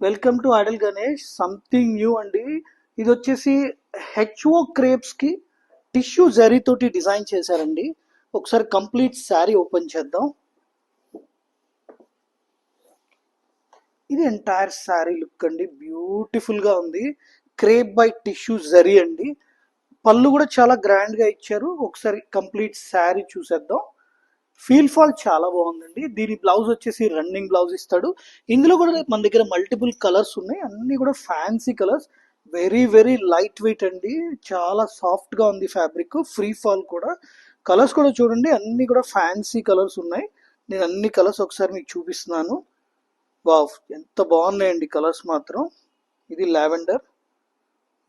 Welcome to Adal Ganesh. Something new అండి. ఇది వచ్చేసి హెచ్ఓ క్రేప్స్ కి టిష్యూ జరీ తోటి డిజైన్ చేశారండి. ఒకసారి కంప్లీట్ శారీ ఓపెన్ చేద్దాం. ఇది ఎంటైర్ శారీ లుక్ అండి, బ్యూటిఫుల్ గా ఉంది. క్రేప్ బై టిష్యూ జరీ అండి. పళ్ళు కూడా చాలా గ్రాండ్ గా ఇచ్చారు. ఒకసారి కంప్లీట్ శారీ చూసేద్దాం. ఫీల్ ఫాల్ చాలా బాగుందండి. దీని బ్లౌజ్ వచ్చేసి రన్నింగ్ బ్లౌజ్ ఇస్తాడు. ఇందులో కూడా మన దగ్గర మల్టిపుల్ కలర్స్ ఉన్నాయి, అన్ని కూడా fancy colours. Very very light weight అండి, చాలా సాఫ్ట్ గా ఉంది ఫ్యాబ్రిక్. ఫ్రీ ఫాల్ కూడా. కలర్స్ కూడా చూడండి, అన్ని కూడా ఫ్యాన్సీ కలర్స్ ఉన్నాయి. నేను అన్ని కలర్స్ ఒకసారి మీకు చూపిస్తున్నాను. వావ్, ఎంత బాగున్నాయండి కలర్స్ మాత్రం. ఇది లావెండర్.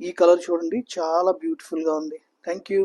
ఈ కలర్ చూడండి, చాలా బ్యూటిఫుల్ గా ఉంది. Thank you.